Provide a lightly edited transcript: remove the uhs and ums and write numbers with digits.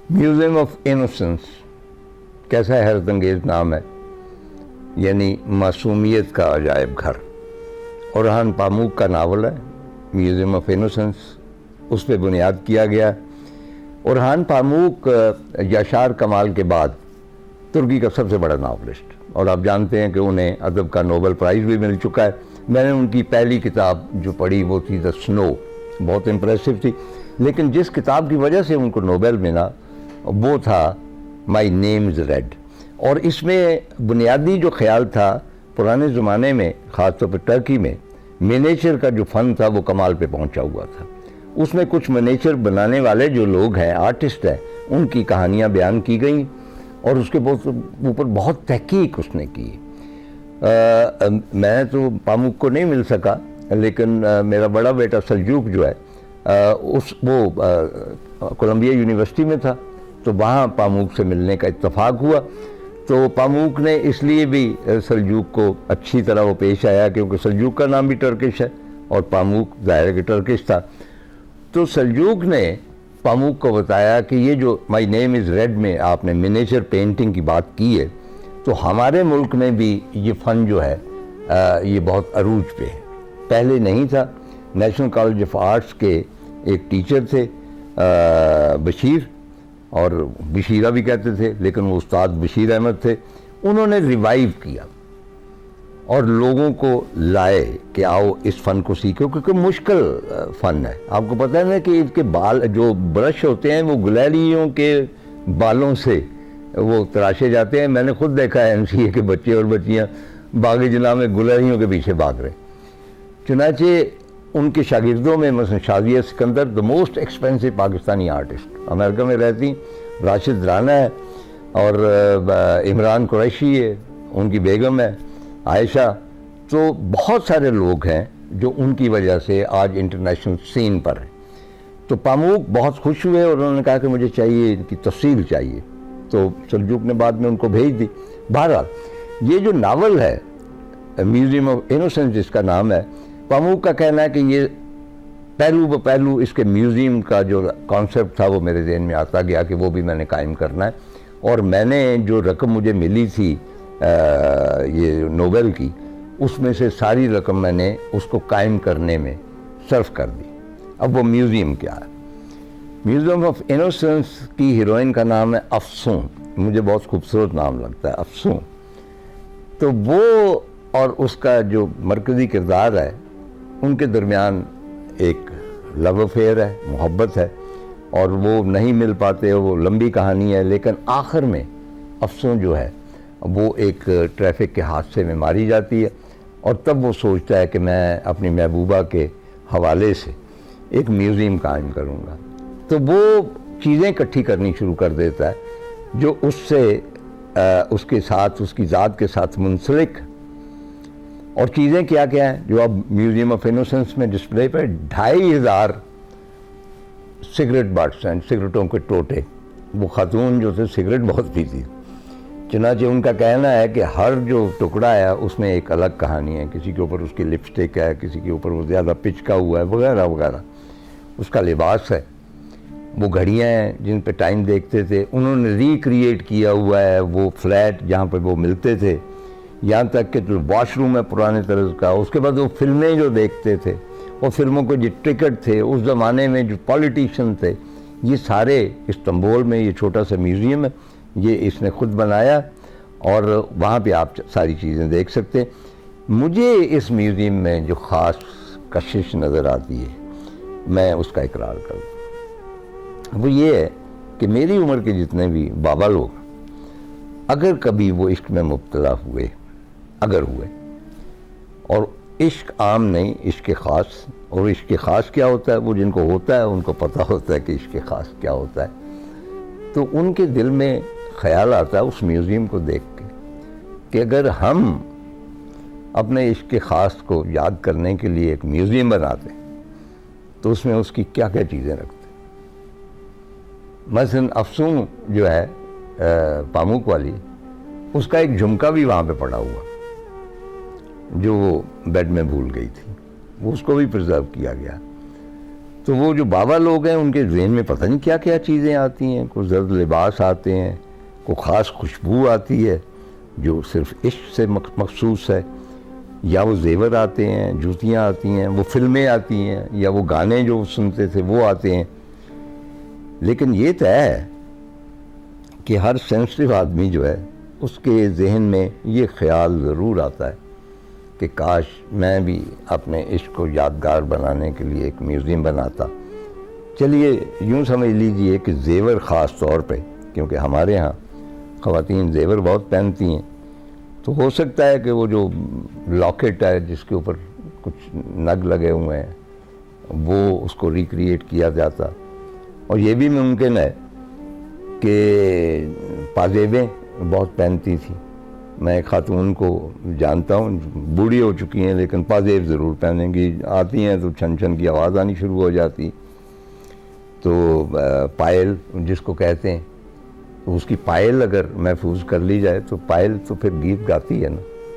Museum of innocence کیسا حیرت انگیز نام ہے، یعنی معصومیت کا عجائب گھر۔ اورہان پاموک کا ناول ہے میوزیم آف انوسنس، اس پہ بنیاد کیا گیا۔ اورہان پاموک یاشار کمال کے بعد ترکی کا سب سے بڑا ناولسٹ، اور آپ جانتے ہیں کہ انہیں ادب کا نوبل پرائز بھی مل چکا ہے۔ میں نے ان کی پہلی کتاب جو پڑھی وہ تھی دا سنو، بہت امپریسو تھی، لیکن جس کتاب کی وجہ سے ان کو نوبل ملا وہ تھا مائی نیم از ریڈ۔ اور اس میں بنیادی جو خیال تھا، پرانے زمانے میں خاص طور پہ ٹرکی میں منیچر کا جو فن تھا وہ کمال پہ پہنچا ہوا تھا۔ اس میں کچھ منیچر بنانے والے جو لوگ ہیں، آرٹسٹ ہیں، ان کی کہانیاں بیان کی گئیں اور اس کے اوپر بہت تحقیق اس نے کی۔ میں تو پاموک کو نہیں مل سکا، لیکن میرا بڑا بیٹا سلجوق جو ہے وہ کولمبیا یونیورسٹی میں تھا، تو وہاں پاموک سے ملنے کا اتفاق ہوا۔ تو پاموک نے اس لیے بھی سلجوق کو اچھی طرح وہ پیش آیا کیونکہ سلجوق کا نام بھی ٹرکش ہے اور پاموک ظاہر ہے کہ ٹرکش تھا۔ تو سلجوق نے پاموک کو بتایا کہ یہ جو مائی نیم از ریڈ میں آپ نے منیچر پینٹنگ کی بات کی ہے، تو ہمارے ملک میں بھی یہ فن جو ہے یہ بہت عروج پہ ہے، پہلے نہیں تھا۔ نیشنل کالج آف آرٹس کے ایک ٹیچر تھے بشیر، اور بشیرہ بھی کہتے تھے، لیکن وہ استاد بشیر احمد تھے، انہوں نے ریوائیو کیا اور لوگوں کو لائے کہ آؤ اس فن کو سیکھو، کیونکہ مشکل فن ہے۔ آپ کو پتہ ہے نا کہ اس کے بال جو برش ہوتے ہیں وہ گلیریوں کے بالوں سے وہ تراشے جاتے ہیں۔ میں نے خود دیکھا ہے MCA کے بچے اور بچیاں باغ جناح میں گلیریوں کے پیچھے بھاگ رہے۔ چنانچہ ان کے شاگردوں میں مثلا Shazia Sikandar, the most expensive Pakistani artist, امریکہ میں رہتی، راشد رانا ہے، اور عمران قریشی ہے، ان کی بیگم ہے عائشہ۔ تو بہت سارے لوگ ہیں جو ان کی وجہ سے آج انٹرنیشنل سین پر ہیں۔ تو پاموک بہت خوش ہوئے اور انہوں نے کہا کہ مجھے چاہیے، ان کی تفصیل چاہیے، تو سلجوق نے بعد میں ان کو بھیج دی۔ بہرحال یہ جو ناول ہے میوزیم آف انوسنس جس کا نام ہے، پاموک کا کہنا ہے کہ یہ پہلو بپہلو اس کے میوزیم کا جو کانسیپٹ تھا وہ میرے ذہن میں آتا گیا کہ وہ بھی میں نے قائم کرنا ہے، اور میں نے جو رقم مجھے ملی تھی یہ نوبل کی، اس میں سے ساری رقم میں نے اس کو قائم کرنے میں صرف کر دی۔ اب وہ میوزیم کیا ہے؟ میوزیم آف انوسنس کی ہیروئن کا نام ہے افسوں، مجھے بہت خوبصورت نام لگتا ہے افسوں۔ تو وہ اور اس کا جو مرکزی کردار ہے ان کے درمیان ایک لو افیئر ہے، محبت ہے، اور وہ نہیں مل پاتے، وہ لمبی کہانی ہے، لیکن آخر میں افسوں جو ہے وہ ایک ٹریفک کے حادثے میں ماری جاتی ہے، اور تب وہ سوچتا ہے کہ میں اپنی محبوبہ کے حوالے سے ایک میوزیم قائم کروں گا۔ تو وہ چیزیں اکٹھی کرنی شروع کر دیتا ہے جو اس سے اس کے ساتھ، اس کی ذات کے ساتھ منسلک، اور چیزیں کیا کیا ہیں جو اب میوزیم آف انوسنس میں ڈسپلے پہ 2500 سگریٹ بٹس ہیں، سگریٹوں کے ٹوٹے۔ وہ خاتون جو تھے سگریٹ بہت پیتی، چنانچہ ان کا کہنا ہے کہ ہر جو ٹکڑا ہے اس میں ایک الگ کہانی ہے، کسی کے اوپر اس کی لپسٹک ہے، کسی کے اوپر وہ زیادہ پچکا ہوا ہے، وغیرہ وغیرہ۔ اس کا لباس ہے، وہ گھڑیاں ہیں جن پہ ٹائم دیکھتے تھے، انہوں نے ریکریٹ کیا ہوا ہے وہ فلیٹ جہاں پہ وہ ملتے تھے، یہاں تک کہ جو واش روم ہے پرانے طرز کا۔ اس کے بعد وہ فلمیں جو دیکھتے تھے، اور فلموں کے جو ٹکٹ تھے اس زمانے میں، جو پولیٹیشین تھے، یہ سارے استنبول میں یہ چھوٹا سا میوزیم ہے، یہ اس نے خود بنایا، اور وہاں پہ آپ ساری چیزیں دیکھ سکتے ہیں۔ مجھے اس میوزیم میں جو خاص کشش نظر آتی ہے، میں اس کا اقرار کروں، وہ یہ ہے کہ میری عمر کے جتنے بھی بابا لوگ اگر کبھی وہ عشق میں مبتلا ہوئے، اگر ہوئے، اور عشق عام نہیں، عشق خاص، اور عشق خاص کیا ہوتا ہے وہ جن کو ہوتا ہے ان کو پتہ ہوتا ہے کہ عشق خاص کیا ہوتا ہے، تو ان کے دل میں خیال آتا ہے اس میوزیم کو دیکھ کے کہ اگر ہم اپنے عشق خاص کو یاد کرنے کے لیے ایک میوزیم بناتے تو اس میں اس کی کیا کیا چیزیں رکھتے۔ مثلا افسوں جو ہے پاموک والی، اس کا ایک جھمکا بھی وہاں پہ پڑا ہوا جو وہ بیڈ میں بھول گئی تھی، وہ اس کو بھی پرزرو کیا گیا۔ تو وہ جو بابا لوگ ہیں ان کے ذہن میں پتہ نہیں کیا کیا چیزیں آتی ہیں، کوئی زرد لباس آتے ہیں، کوئی خاص خوشبو آتی ہے جو صرف عشق سے مخصوص ہے، یا وہ زیور آتے ہیں، جوتیاں آتی ہیں، وہ فلمیں آتی ہیں، یا وہ گانے جو سنتے تھے وہ آتے ہیں۔ لیکن یہ طے ہے کہ ہر سینسٹیو آدمی جو ہے اس کے ذہن میں یہ خیال ضرور آتا ہے کہ کاش میں بھی اپنے عشق کو یادگار بنانے کے لیے ایک میوزیم بناتا۔ چلیے یوں سمجھ لیجئے کہ زیور خاص طور پہ، کیونکہ ہمارے ہاں خواتین زیور بہت پہنتی ہیں، تو ہو سکتا ہے کہ وہ جو لاکٹ ہے جس کے اوپر کچھ نگ لگے ہوئے ہیں وہ اس کو ریکریٹ کیا جاتا، اور یہ بھی ممکن ہے کہ پاجیبیں بہت پہنتی تھی۔ میں ایک خاتون کو جانتا ہوں، بوڑھی ہو چکی ہیں لیکن پاجیب ضرور پہنیں گی، آتی ہیں تو چھن چھن کی آواز آنی شروع ہو جاتی۔ تو پائل جس کو کہتے ہیں، اس کی پائل اگر محفوظ کر لی جائے تو پائل تو پھر گیت گاتی ہے نا۔